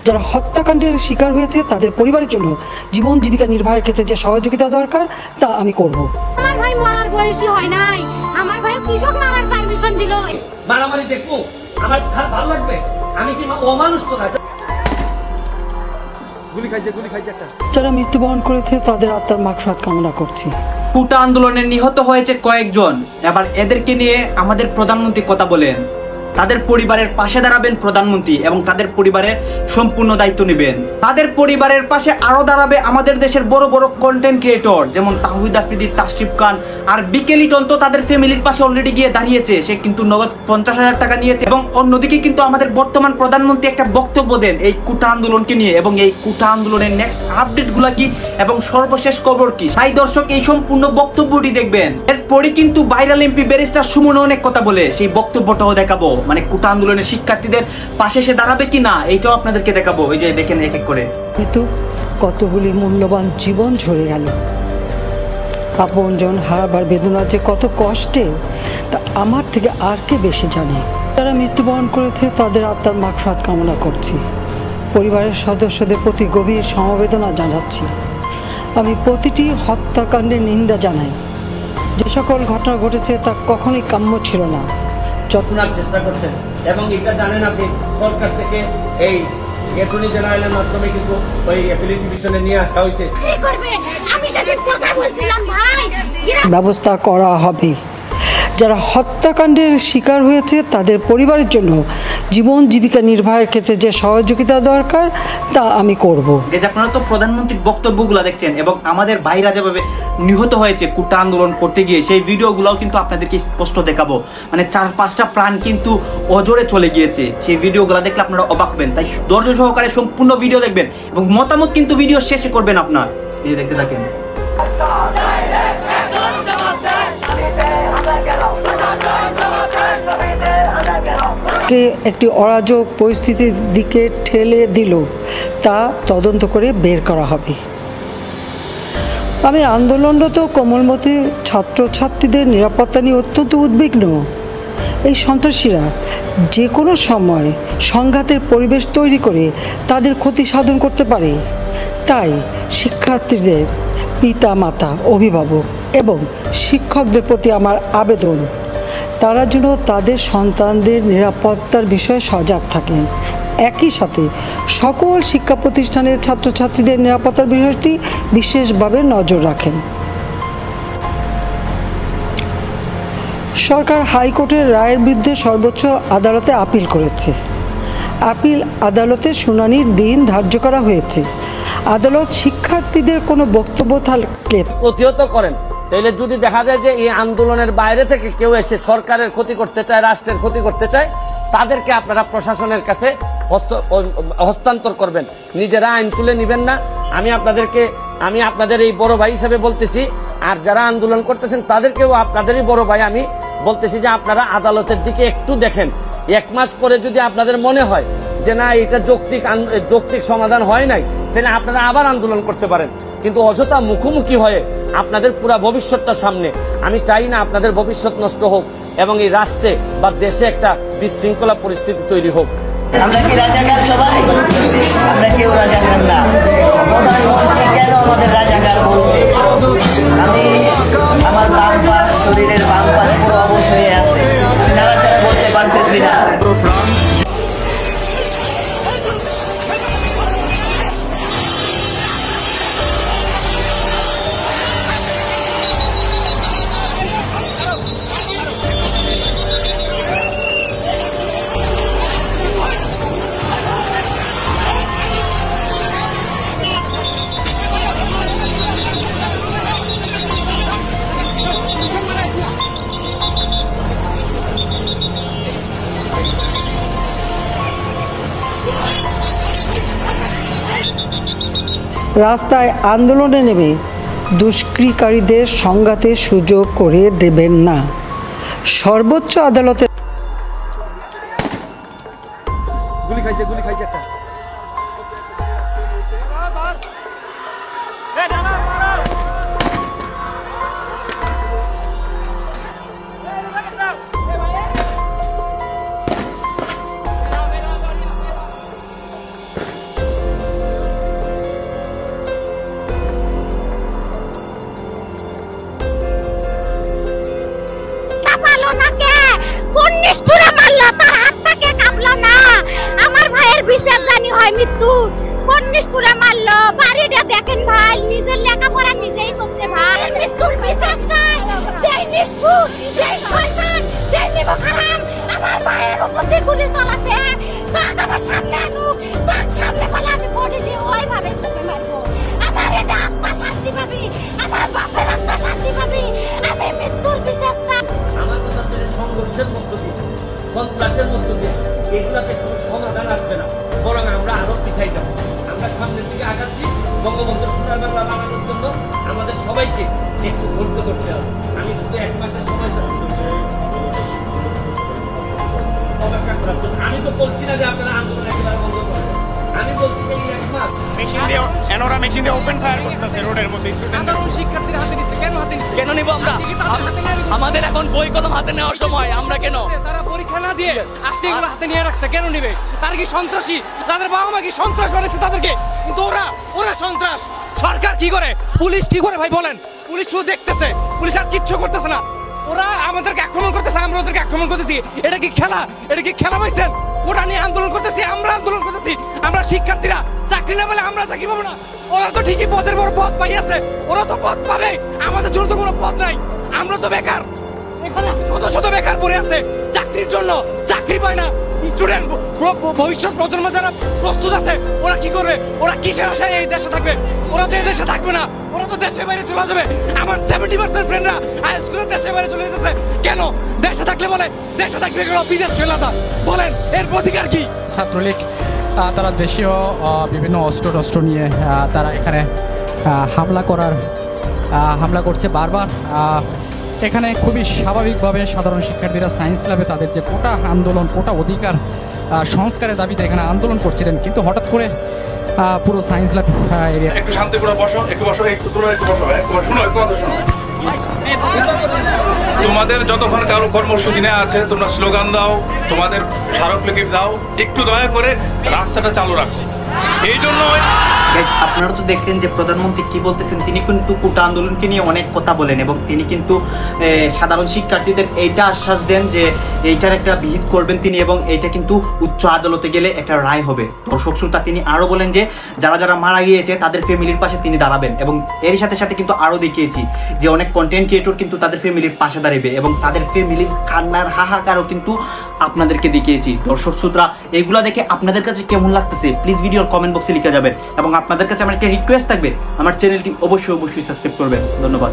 যারা হত্যাকাণ্ডের শিকার হয়েছে তাদের পরিবারের জন্য জীবন জীবিকা নির্বাহের ক্ষেত্রে যে সহযোগিতা দরকার তা আমি করব। আমার ভাই মরার বয়সী হয় নাই, আমার ভাই কৃষক মারার পারমিশন দিল। মারামারি দেখবো আমার ভালো লাগবে? আমি কি অমানুষ তো না? গুলি খাইছে একটা। যারা মৃত্যুবরণ করেছে তাদের আত্মার মাগফিরাত কামনা করছি। কোটা আন্দোলনে নিহত হয়েছে কয়েকজন, এবার এদেরকে নিয়ে আমাদের প্রধানমন্ত্রী কথা বলেন। তাদের পরিবারের পাশে দাঁড়াবেন প্রধানমন্ত্রী এবং তাদের পরিবারের সম্পূর্ণ দায়িত্ব নেবেন। তাদের পরিবারের পাশে আরো দাঁড়াবে আমাদের দেশের বড় বড় কন্টেন্ট ক্রিয়েটর যেমন তাহিদ আফ্রিদি, তাশরিফ খান আর বিকে লিটন তো তাদের ফ্যামিলির পাশে অলরেডি গিয়ে দাঁড়িয়েছে। সে কিন্তু নগদ 50,000 টাকা নিয়েছে। এবং অন্যদিকে কিন্তু আমাদের বর্তমান প্রধানমন্ত্রী একটা বক্তব্য দেন এই কোটা আন্দোলনকে নিয়ে এবং এই কোটা আন্দোলনের নেক্সট আপডেট গুলা কি এবং সর্বশেষ খবর কি। তাই দর্শক এই সম্পূর্ণ বক্তব্যটি দেখবেন। এরপরে কিন্তু ভাইরাল এমপি ব্যারিস্টার সুমন অনেক কথা বলে, সেই বক্তব্যটাও দেখাবো। মানে কোটা আন্দোলনের শিক্ষার্থীদের পাশে সে দাঁড়াবে কিনা এইটাও আপনাদেরকে দেখাবো। এই যে দেখেন এক এক করে কিন্তু কতগুলি মূল্যবান জীবন ঝরে গেল। আপনজন হারাবার বেদনা যে কত কষ্টে তা আমার থেকে আর কে বেশি জানে। যারা মৃত্যুবরণ করেছে তাদের আত্মার মাগফিরাত কামনা করছি। পরিবারের সদস্যদের প্রতি গভীর সমবেদনা জানাচ্ছি। আমি প্রতিটি হত্যাকাণ্ডের নিন্দা জানাই। যে সকল ঘটনা ঘটেছে তা কখনোই কাম্য ছিল না। যত্নার চেষ্টা করছেন এবং এটা জানেন আপনি সরকার থেকে এই অ্যাটর্নি জেনারেলের মাধ্যমে কিন্তু ওই অ্যাপিলেট ডিভিশনে নিয়ে আসা হয়েছে। আমি সাথে কথা বলছিলাম ভাই, ব্যবস্থা করা হবে। যারা হত্যাকাণ্ডের শিকার হয়েছে তাদের পরিবারের জন্য জীবন জীবিকা নির্বাহের ক্ষেত্রে যে সহযোগিতা দরকার তা আমি করব। এই যে আপনারা তো প্রধানমন্ত্রীর বক্তব্যগুলো দেখছেন এবং আমাদের ভাইরা যেভাবে নিহত হয়েছে কোটা আন্দোলন করতে গিয়ে সেই ভিডিওগুলোও কিন্তু আপনাদেরকে স্পষ্ট দেখাবো। মানে 4-5টা প্রাণ কিন্তু অজরে চলে গিয়েছে। সেই ভিডিওগুলো দেখলে আপনারা অবাক হবেন। তাই ধৈর্য সহকারে সম্পূর্ণ ভিডিও দেখবেন এবং মতামত কিন্তু ভিডিও শেষে করবেন আপনার। এই যে দেখতে থাকেন। একটি অরাজক পরিস্থিতির দিকে ঠেলে দিল তা তদন্ত করে বের করা হবে। আমি আন্দোলনরত কোমলমতি ছাত্রছাত্রীদের নিরাপত্তা নিয়ে অত্যন্ত উদ্বিগ্ন। এই সন্ত্রাসীরা যে কোনো সময় সংঘাতের পরিবেশ তৈরি করে তাদের ক্ষতি সাধন করতে পারে। তাই শিক্ষার্থীদের পিতা মাতা, অভিভাবক এবং শিক্ষকদের প্রতি আমার আবেদন, তারা যেন তাদের সন্তানদের নিরাপত্তার বিষয়ে সজাগ থাকেন। একই সাথে সকল শিক্ষা প্রতিষ্ঠানের ছাত্রছাত্রীদের নিরাপত্তার বিষয়টি বিশেষভাবে নজর রাখেন। সরকার হাইকোর্টের রায়ের বিরুদ্ধে সর্বোচ্চ আদালতে আপিল করেছে। আপিল আদালতের শুনানির দিন ধার্য করা হয়েছে। আদালত শিক্ষার্থীদের কোনো বক্তব্য থাকলে প্রতিহত করেন, তাহলে যদি দেখা যায় যে এই আন্দোলনের বাইরে থেকে কেউ এসে সরকারের ক্ষতি করতে চায়, রাষ্ট্রের ক্ষতি করতে চায়, তাদেরকে আপনারা প্রশাসনের কাছে হস্তান্তর করবেন। নিজেরা আইন তুলে নিবেন না। আমি আপনাদের এই বড় ভাই হিসেবে বলতেছি। আর যারা আন্দোলন করতেছেন তাদেরকেও আপনাদেরই বড় ভাই আমি বলতেছি যে আপনারা আদালতের দিকে একটু দেখেন। 1 মাস পরে যদি আপনাদের মনে হয় যে না এটা যৌক্তিক সমাধান হয় নাই, তাহলে আপনারা আবার আন্দোলন করতে পারেন। কিন্তু অযথা মুখোমুখি হয়ে আপনাদের পুরা ভবিষ্যৎটা সামনে, আমি চাই না আপনাদের ভবিষ্যৎ নষ্ট হোক এবং এই রাষ্ট্রে বা দেশে একটা বিশৃঙ্খলা পরিস্থিতি তৈরি হোক। আমরা কি রাজাকার সবাই? আমরা কেউ রাজাকার না। কেন আমাদের রাজাকার বলতে? আমি আমার বাম পাশ, শরীরের বাম পাশ পুরো অবশ হয়ে আছে, নাড়াচাড়া বলতে পারতেছি না। রাস্তায় আন্দোলনে নেমে দুষ্কৃতিকারীদের সংঘাতের সুযোগ করে দেবেন না। সর্বোচ্চ আদালতের গুলি খাইছে একটা। নিষ্ঠুরে মারলো, তার হাতটাকে কামলো না। আমার ভাইয়ের বিচার জানি হয় মৃত্যু। কোন নিষ্ঠুরে মারলো, বাড়িটা দেখেন ভাই, নিজের লেখাপড়া নিজেই করতে ভাই। মৃত্যুর বিচার চাই, যেই নিষ্ঠুর, যেই শয়তান, যেই নিবখারাম আমার ভাইয়ের উপর দিয়ে গুলি চালাচ্ছে, তাকে আমার সামনে আনুক, তার সামনে বলে আমি বডি দিয়ে ওইভাবে ছুঁড়ে মারবো। আমার এটা আত্মা শান্তি পাবি, আমার বাপের আত্মা শান্তি পাবি। আমি মৃত্যুর বিচার চাই। আমার কথা হচ্ছে যে সংঘর্ষের মধ্য দিয়ে, সন্ত্রাসের মধ্য দিয়ে এগুলাতে কোনো সমাধান আসবে না, বরং আমরা আরো পিছাই যাবো। আমরা সামনের দিকে আগাচ্ছি। বঙ্গবন্ধু সোনার বাংলা বানানোর জন্য আমাদের সবাইকে একটু ধৈর্য করতে হবে। আমি শুধু 1 মাসের সময় অপেক্ষা করার জন্য। আমি তো বলছি না যে আপনারা আন্দোলন একেবারে বন্ধ করবেন, আমি বলছি যে এই 1 মাস মেশিন দিয়ে ওপেন ফায়ার করতেছে রোডের মধ্যে। সাধারণ শিক্ষার্থীরা হাতে নিচ্ছে, কেন হাতে নিচ্ছে? কেন নিব আমরা? আমাদের এখন বই কলম হাতে নেওয়ার সময়, আমরা কেন? তারা পরীক্ষা না দিয়ে আজকে এগুলো হাতে নিয়ে রাখছে, কেন নিবে? তারা কি সন্ত্রাসী? তাদের বাবা মা কি সন্ত্রাস বানাচ্ছে তাদেরকে? কিন্তু ওরা সন্ত্রাস। সরকার কি করে, পুলিশ কি করে ভাই বলেন? পুলিশ শুধু দেখতেছে, পুলিশ আর কিচ্ছু করতেছে না। ওরা আমাদেরকে আক্রমণ করতেছে, আমরা ওদেরকে আক্রমণ করতেছি। এটা কি খেলা? এটা কি খেলা পাইছেন? কোটা নিয়ে আন্দোলন করতেছি, আমরা আন্দোলন করতেছি। আমরা শিক্ষার্থীরা চাকরি না পেলে আমরা চাকরি পাবো না। ওরা তো ঠিকই পদের বড় পদ পাইয়াছে, ওরা তো পদ পাবে, আমাদের জন্য তো কোনো পদ নাই। আমরা তো বেকার, এখানে শত বেকার পড়ে আছে চাকরির জন্য, চাকরি পায় না। স্টুডেন্ট ভবিষ্যৎ প্রজন্ম যারা প্রস্তুত আছে, ওরা কি করবে? ওরা কিসের আশায় এই দেশে থাকবে? ওরা তো এই দেশে থাকবে না, ওরা তো দেশের বাইরে চলে যাবে। আমার 70% ফ্রেন্ডরা হাই স্কুলের দেশের বাইরে চলে যেতেছে। কেন? দেশে থাকলে বলে দেশে থাকবে, কেন বিদেশ চলে যা? বলেন এর অধিকার কি? ছাত্রলীগ তারা দেশীয় বিভিন্ন অস্ত্র নিয়ে তারা এখানে হামলা করছে বারবার। এখানে খুবই স্বাভাবিকভাবে সাধারণ শিক্ষার্থীরা সায়েন্স ল্যাবে তাদের যে কোটা আন্দোলন, কোটা অধিকার সংস্কারের দাবিতে এখানে আন্দোলন করছিলেন, কিন্তু হঠাৎ করে পুরো সায়েন্স ল্যাব এরিয়া একটু শান্তি করে বসো, একটু বসো, একটু তোমরা একটু বসো, শোনো, একটু কথা শোনো। তোমাদের যতক্ষণ কারো কর্মসূচি নেওয়া আছে, তোমরা স্লোগান দাও, তোমাদের স্মারকলিপি দাও, একটু দয়া করে রাস্তাটা চালু রাখো। এই জন্য আপনারা তো দেখলেন যে প্রধানমন্ত্রী কি বলতেছেন। তিনি কিন্তু কোটা আন্দোলনকে নিয়ে অনেক কথা বলেন এবং তিনি কিন্তু সাধারণ শিক্ষার্থীদের এইটা আশ্বাস দেন যে এইটার একটা বিহিত করবেন তিনি, এবং এইটা কিন্তু উচ্চ আদালতে গেলে একটা রায় হবে। দর্শক শ্রোতা, তিনি আরো বলেন যে যারা মারা গিয়েছে তাদের ফ্যামিলির পাশে তিনি দাঁড়াবেন, এবং এর সাথে সাথে কিন্তু আরো দেখিয়েছি যে অনেক কন্টেন্ট ক্রিয়েটর কিন্তু তাদের ফ্যামিলির পাশে দাঁড়াবে, এবং তাদের ফ্যামিলির কান্নার হাহাকারও কিন্তু আপনাদেরকে দেখিয়েছি। দর্শক শ্রোতা, এইগুলা দেখে আপনাদের কাছে কেমন লাগতেছে প্লিজ ভিডিওর কমেন্ট বক্সে লিখে যাবেন, এবং আপনাদের কাছে আমার একটা রিকোয়েস্ট থাকবে, আমার চ্যানেলটি অবশ্যই সাবস্ক্রাইব করবেন। ধন্যবাদ।